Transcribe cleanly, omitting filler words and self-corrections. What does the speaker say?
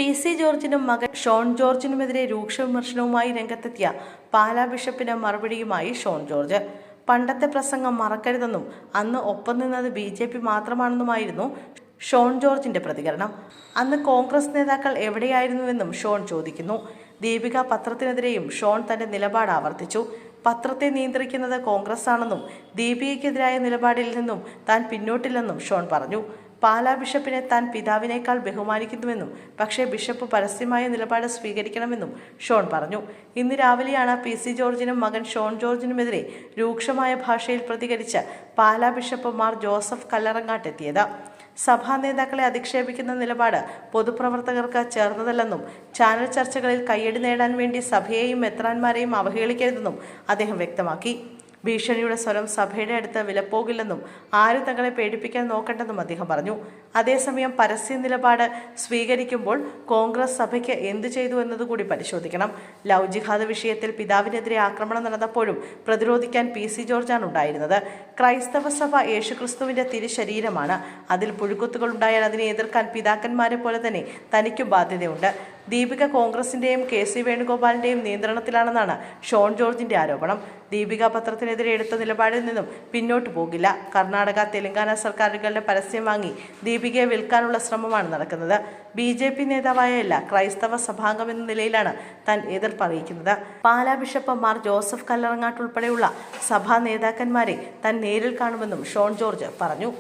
PC. ജോർജിനും മകൻ Sean ജോർജിനുമെതിരെ രൂക്ഷ വിമർശനവുമായി രംഗത്തെത്തിയ പാലാ ബിഷപ്പിന് മറുപടിയുമായി ഷോൺ ജോർജ്. പണ്ടത്തെ പ്രസംഗം മറക്കരുതെന്നും അന്ന് ഒപ്പം നിന്നത് BJP മാത്രമാണെന്നുമായിരുന്നു ഷോൺ ജോർജിന്റെ പ്രതികരണം. അന്ന് കോൺഗ്രസ് നേതാക്കൾ എവിടെയായിരുന്നുവെന്നും ഷോൺ ചോദിക്കുന്നു. ദീപിക പത്രത്തിനെതിരെയും ഷോൺ തന്റെ നിലപാട് ആവർത്തിച്ചു. പത്രത്തെ നിയന്ത്രിക്കുന്നത് കോൺഗ്രസ് ആണെന്നും ദീപികയ്ക്കെതിരായ നിലപാടിൽ നിന്നും താൻ പിന്നോട്ടില്ലെന്നും ഷോൺ പറഞ്ഞു. പാലാ ബിഷപ്പിനെ താൻ പിതാവിനേക്കാൾ ബഹുമാനിക്കുന്നുവെന്നും പക്ഷേ ബിഷപ്പ് പരസ്യമായ നിലപാട് സ്വീകരിക്കണമെന്നും ഷോൺ പറഞ്ഞു. ഇന്ന് രാവിലെയാണ് പി.സി. ജോർജിനും മകൻ ഷോൺ ജോർജിനുമെതിരെ രൂക്ഷമായ ഭാഷയിൽ പ്രതികരിച്ച പാലാ ബിഷപ്പ് മാർ ജോസഫ് കല്ലറങ്ങാട്ടെത്തിയത്. സഭാ നേതാക്കളെ അധിക്ഷേപിക്കുന്ന നിലപാട് പൊതുപ്രവർത്തകർക്ക് ചേർന്നതല്ലെന്നും ചാനൽ ചർച്ചകളിൽ കയ്യടി നേടാൻ വേണ്ടി സഭയെയും മെത്രാന്മാരെയും അവഹേളിക്കരുതെന്നും അദ്ദേഹം വ്യക്തമാക്കി. ഭീഷണിയുടെ സ്വരം സഭയുടെ അടുത്ത് വിലപ്പോകില്ലെന്നും ആരും തങ്ങളെ പേടിപ്പിക്കാൻ നോക്കണ്ടെന്നും അദ്ദേഹം പറഞ്ഞു. അതേസമയം പരസ്യ നിലപാട് സ്വീകരിക്കുമ്പോൾ കോൺഗ്രസ് സഭയ്ക്ക് എന്തു ചെയ്തു എന്നതുകൂടി പരിശോധിക്കണം. ലവ് ജിഹാദ് വിഷയത്തിൽ പിതാവിനെതിരെ ആക്രമണം നടന്നപ്പോഴും പ്രതിരോധിക്കാൻ പി.സി. ജോർജാണ് ഉണ്ടായിരുന്നത്. ക്രൈസ്തവ സഭ യേശുക്രിസ്തുവിന്റെ തിരുശരീരമാണ്. അതിൽ പുഴുക്കുത്തുകൾ ഉണ്ടായാൽ അതിനെ എതിർക്കാൻ പിതാക്കന്മാരെ പോലെ തന്നെ തനിക്കും ബാധ്യതയുണ്ട്. ദീപിക കോൺഗ്രസിന്റെയും കെ.സി. വേണുഗോപാലിന്റെയും നിയന്ത്രണത്തിലാണെന്നാണ് ഷോൺ ജോർജിന്റെ ആരോപണം. ദീപിക പത്രത്തിനെതിരെ എടുത്ത നിലപാടിൽ നിന്നും പിന്നോട്ടു പോകില്ല. കർണാടക, തെലങ്കാന സർക്കാരുകളുടെ പരസ്യം വാങ്ങി ദീപികയെ വിൽക്കാനുള്ള ശ്രമമാണ് നടക്കുന്നത്. BJP നേതാവായല്ല, ക്രൈസ്തവ സഭാംഗം എന്ന നിലയിലാണ് താൻ എതിർപ്പ് അറിയിക്കുന്നത്. പാലാ ബിഷപ്പ് മാർ ജോസഫ് കല്ലറങ്ങാട്ട് ഉൾപ്പെടെയുള്ള സഭാ നേതാക്കന്മാരെ താൻ നേരിൽ കാണുമെന്നും ഷോൺ ജോർജ് പറഞ്ഞു.